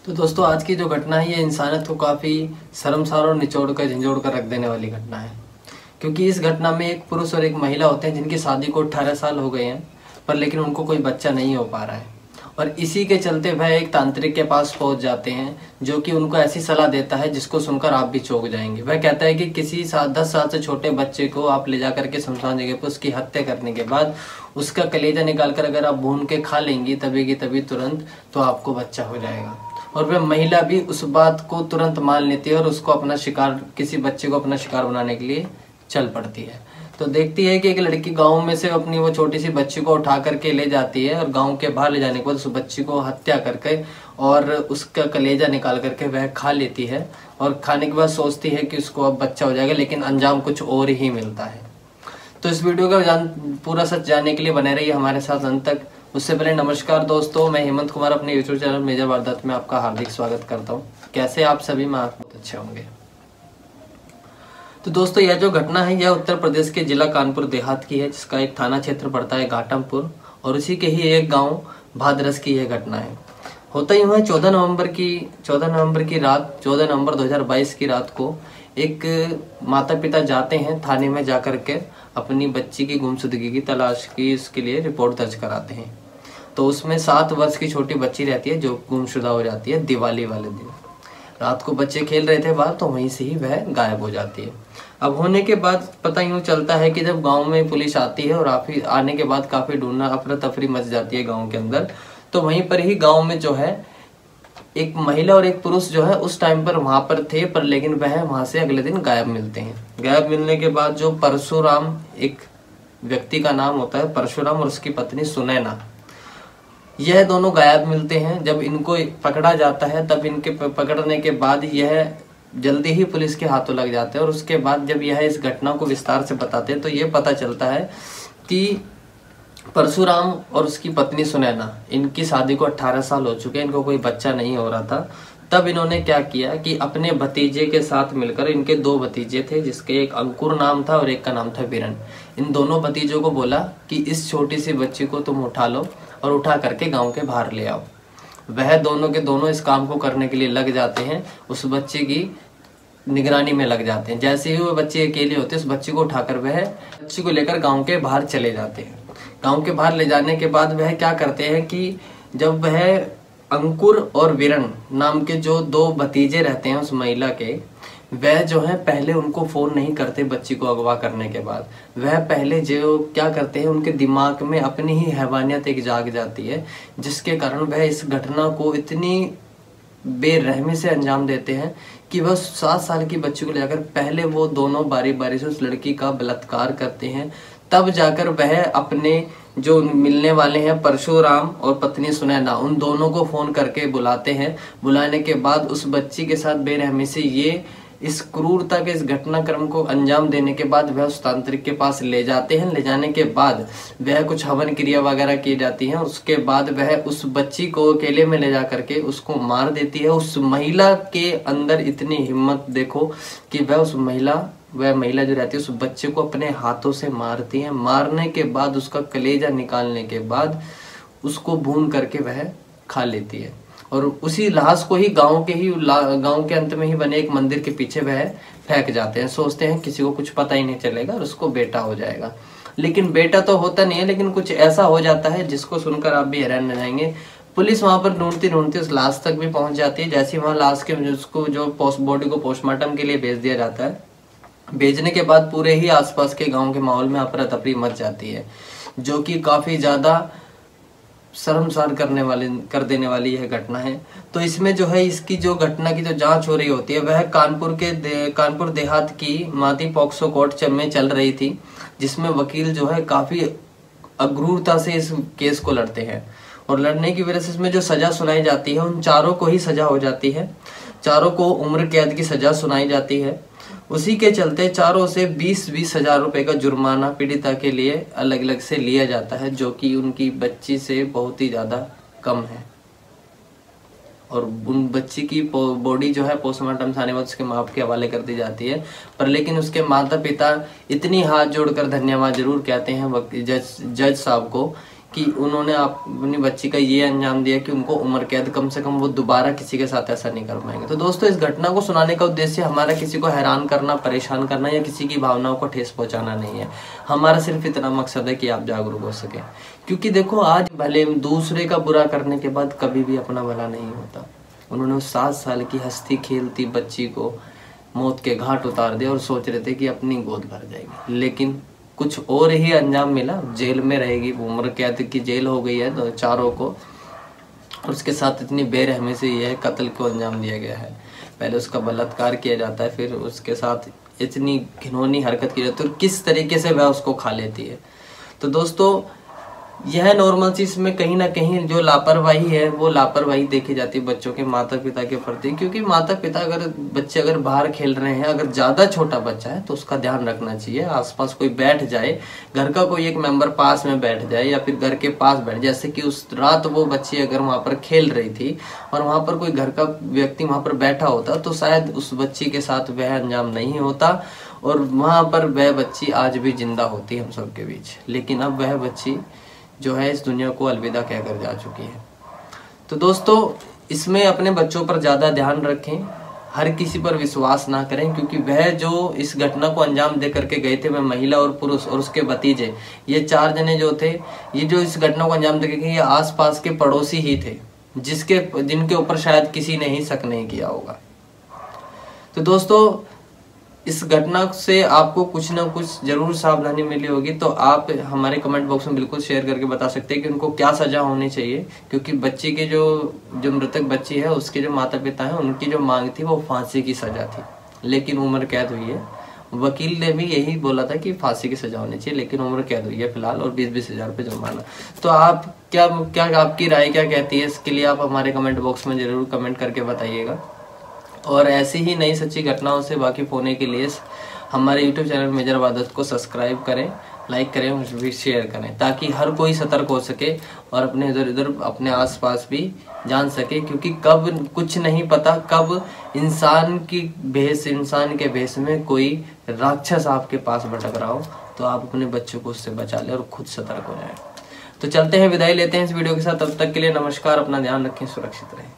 तो दोस्तों आज की जो घटना है ये इंसानियत को काफ़ी शर्मसार और निचोड़ कर झंझोड़ कर रख देने वाली घटना है। क्योंकि इस घटना में एक पुरुष और एक महिला होते हैं जिनकी शादी को 18 साल हो गए हैं, पर लेकिन उनको कोई बच्चा नहीं हो पा रहा है। और इसी के चलते वह एक तांत्रिक के पास पहुंच जाते हैं जो कि उनको ऐसी सलाह देता है जिसको सुनकर आप भी चौंक जाएंगे। वह कहता है कि किसी 10 साल से छोटे बच्चे को आप ले जा करके शमशान जगह पर उसकी हत्या करने के बाद उसका कलेजा निकाल कर अगर आप भून के खा लेंगी तभी की तभी तुरंत, तो आपको बच्चा हो जाएगा। और वह महिला भी उस बात को तुरंत मान लेती है और उसको अपना शिकार, किसी बच्चे को अपना शिकार बनाने के लिए चल पड़ती है। तो देखती है कि एक लड़की गांव में से अपनी वो छोटी सी बच्ची को उठा करके ले जाती है और गांव के बाहर ले जाने के बाद उस बच्ची को हत्या करके और उसका कलेजा निकाल करके वह खा लेती है। और खाने के बाद सोचती है कि उसको अब बच्चा हो जाएगा, लेकिन अंजाम कुछ और ही मिलता है। तो इस वीडियो का पूरा सच जानने के लिए बने रहिए हमारे साथ अंत तक। उससे पहले नमस्कार दोस्तों, मैं हेमंत कुमार अपने यूट्यूब चैनल मेजर वारदात में आपका हार्दिक स्वागत करता हूँ। कैसे आप सभी? मैं आप बहुत अच्छे होंगे। तो दोस्तों यह जो घटना है यह उत्तर प्रदेश के जिला कानपुर देहात की है, जिसका एक थाना क्षेत्र पड़ता है घाटमपुर, और उसी के ही एक गांव भादरस की यह घटना है। होता यूँ है 14 नवंबर की रात, 14 नवंबर 2022 की रात को एक माता पिता जाते हैं थाने में जाकर के अपनी बच्ची की गुमशुदगी की तलाश की इसके लिए रिपोर्ट दर्ज कराते हैं। तो उसमें 7 वर्ष की छोटी बच्ची रहती है जो गुमशुदा हो जाती है। दिवाली वाले दिन रात को बच्चे खेल रहे थे बाहर, तो वहीं से ही वह गायब हो जाती है। अब होने के बाद पता यूँ चलता है कि जब गांव में पुलिस आती है और आने के बाद काफ़ी ढूंढना अफरा तफरी मच जाती है गांव के अंदर। तो वहीं पर ही गांव में जो है एक महिला और एक पुरुष जो है उस टाइम पर वहां पर थे, पर लेकिन वह वहां से अगले दिन गायब मिलते हैं। गायब मिलने के बाद जो परशुराम, एक व्यक्ति का नाम होता है परशुराम, और उसकी पत्नी सुनैना, यह दोनों गायब मिलते हैं। जब इनको पकड़ा जाता है तब इनके पकड़ने के बाद यह जल्दी ही पुलिस के हाथों लग जाते हैं। और उसके बाद जब यह इस घटना को विस्तार से बताते हैं तो ये पता चलता है कि परशुराम और उसकी पत्नी सुनैना, इनकी शादी को 18 साल हो चुके हैं, इनको कोई बच्चा नहीं हो रहा था। तब इन्होंने क्या किया कि अपने भतीजे के साथ मिलकर, इनके 2 भतीजे थे जिसके एक अंकुर नाम था और एक का नाम था वीरन, इन दोनों भतीजों को बोला कि इस छोटी सी बच्ची को तुम उठा लो और उठा करके गांव के बाहर ले आओ। वह दोनों के दोनों इस काम को करने के लिए लग जाते हैं, उस बच्चे की निगरानी में लग जाते हैं। जैसे ही वो बच्चे अकेले होते हैं उस बच्ची को उठाकर वह बच्ची को लेकर गांव के बाहर चले जाते हैं। गांव के बाहर ले जाने के बाद वह क्या करते हैं कि जब वह अंकुर और वीरन नाम के जो 2 भतीजे रहते हैं उस महिला के, वह जो है पहले उनको फोन नहीं करते बच्ची को अगवा करने के बाद। वह पहले जो क्या करते हैं, उनके दिमाग में अपनी ही हैवानियत एक जाग जाती है, जिसके कारण वह इस घटना को इतनी बेरहमी से अंजाम देते हैं कि वह 7 साल की बच्ची को लेकर पहले वो दोनों बारी बारी से उस लड़की का बलात्कार करते हैं। तब जाकर वह अपने जो मिलने वाले हैं परशुराम और पत्नी सुनैना, उन दोनों को फोन करके बुलाते हैं। बुलाने के बाद उस बच्ची के साथ बेरहमी से ये इस क्रूरता के इस घटनाक्रम को अंजाम देने के बाद वह उस तांत्रिक के पास ले जाते हैं। ले जाने के बाद वह कुछ हवन क्रिया वगैरह की जाती है। उसके बाद वह उस बच्ची को अकेले में ले जा करके उसको मार देती है। उस महिला के अंदर इतनी हिम्मत देखो कि वह महिला जो रहती है उस बच्चे को अपने हाथों से मारती है। मारने के बाद उसका कलेजा निकालने के बाद उसको भून करके वह खा लेती है और उसी लाश को ही गांव के अंत में ही बने एक मंदिर के पीछे वह फेंक जाते हैं। सोचते हैं किसी को कुछ पता ही नहीं चलेगा और उसको बेटा हो जाएगा, लेकिन बेटा तो होता नहीं है, लेकिन कुछ ऐसा हो जाता है जिसको सुनकर आप भी हैरान रह जाएंगे। पुलिस वहां पर ढूंढती ढूंढती उस लाश तक भी पहुंच जाती है। जैसे वहां लाश के उसको जो बॉडी को पोस्टमार्टम के लिए भेज दिया जाता है, भेजने के बाद पूरे ही आसपास के गांव के माहौल में अफरा तफरी मच जाती है, जो कि काफी ज्यादा शर्मसार कर देने वाली यह घटना है। तो इसमें जो है इसकी जो घटना की जो जांच हो रही होती है वह कानपुर देहात की माती पॉक्सो कोर्ट में चल रही थी, जिसमें वकील जो है काफी अक्रूरता से इस केस को लड़ते हैं। और लड़ने की वजह से इसमें जो सजा सुनाई जाती है उन चारों को ही सजा हो जाती है। चारों को उम्र कैद की सजा सुनाई जाती है। उसी के चलते चारों से 20-20 हजार रुपए का जुर्माना पीड़िता के लिए अलग अलग से लिया जाता है, जो कि उनकी बच्ची से बहुत ही ज्यादा कम है। और उन बच्ची की बॉडी जो है पोस्टमार्टम से आने बाद उसके माँ के हवाले कर दी जाती है। पर लेकिन उसके माता पिता इतनी हाथ जोड़कर धन्यवाद जरूर कहते हैं जज साहब को कि उन्होंने अपनी बच्ची का ये अंजाम दिया कि उनको उम्र कैद, कम से कम वो दोबारा किसी के साथ ऐसा नहीं कर पाएंगे। तो दोस्तों, इस घटना को सुनाने का उद्देश्य हमारा किसी को हैरान करना, परेशान करना या किसी की भावनाओं को ठेस पहुंचाना नहीं है। हमारा सिर्फ इतना मकसद है कि आप जागरूक हो सके। क्योंकि देखो, आज भले दूसरे का बुरा करने के बाद कभी भी अपना भला नहीं होता। उन्होंने उस 7 साल की हंसती खेलती बच्ची को मौत के घाट उतार दिया और सोच रहे थे कि अपनी गोद भर जाएगी, लेकिन कुछ और ही अंजाम मिला। जेल में रहेगी, उम्र कैद की जेल हो गई है चारों को, और उसके साथ इतनी बेरहमी से यह कत्ल को अंजाम दिया गया है। पहले उसका बलात्कार किया जाता है, फिर उसके साथ इतनी घिनौनी हरकत की जाती है, और किस तरीके से वह उसको खा लेती है। तो दोस्तों, यह नॉर्मल चीज में कहीं ना कहीं जो लापरवाही है, वो लापरवाही देखी जाती है बच्चों के माता पिता के प्रति। क्योंकि माता पिता बच्चे अगर बाहर खेल रहे हैं, अगर ज्यादा छोटा बच्चा है तो उसका ध्यान रखना चाहिए। आसपास कोई बैठ जाए, घर का कोई एक मेंबर पास में बैठ जाए या फिर घर के पास बैठ, जैसे कि उस रात वो बच्ची अगर वहां पर खेल रही थी और वहां पर कोई घर का व्यक्ति वहां पर बैठा होता तो शायद उस बच्ची के साथ वह अंजाम नहीं होता और वहां पर वह बच्ची आज भी जिंदा होती हम सबके बीच। लेकिन अब वह बच्ची जो है इस दुनिया को अलविदा कहकर जा चुकी है। तो दोस्तों, इसमें अपने बच्चों पर ज्यादा ध्यान रखें, हर किसी पर विश्वास ना करें। क्योंकि वह जो इस घटना को अंजाम दे करके गए थे, वह महिला और पुरुष और उसके भतीजे, ये 4 जने जो थे, ये जो इस घटना को अंजाम दे के गए, ये आसपास के पड़ोसी ही थे, जिनके ऊपर शायद किसी ने ही शक नहीं किया होगा। तो दोस्तों, इस घटना से आपको कुछ ना कुछ जरूर सावधानी मिली होगी, तो आप हमारे कमेंट बॉक्स में बिल्कुल शेयर करके बता सकते हैं कि उनको क्या सजा होनी चाहिए। क्योंकि बच्ची के जो मृतक बच्ची है, उसके जो माता पिता हैं, उनकी जो मांग थी वो फांसी की सजा थी, लेकिन उम्र कैद हुई है। वकील ने भी यही बोला था कि फांसी की सजा होनी चाहिए, लेकिन उम्र कैद हुई है फिलहाल, और 20-20 हजार रुपये जुर्माना। तो आप क्या आपकी राय क्या कहती है, इसके लिए आप हमारे कमेंट बॉक्स में जरूर कमेंट करके बताइएगा। और ऐसी ही नई सच्ची घटनाओं से वाकिफ होने के लिए हमारे YouTube चैनल मेजर इबादत को सब्सक्राइब करें, लाइक करें और भी शेयर करें, ताकि हर कोई सतर्क हो सके और अपने इधर उधर अपने आसपास भी जान सके। क्योंकि कब कुछ नहीं पता, कब इंसान के भेष में कोई राक्षस आपके पास भटक रहा हो। तो आप अपने बच्चों को उससे बचा लें और खुद सतर्क हो जाए। तो चलते हैं, विदाई लेते हैं इस वीडियो के साथ। तब तक के लिए नमस्कार, अपना ध्यान रखें, सुरक्षित रहें।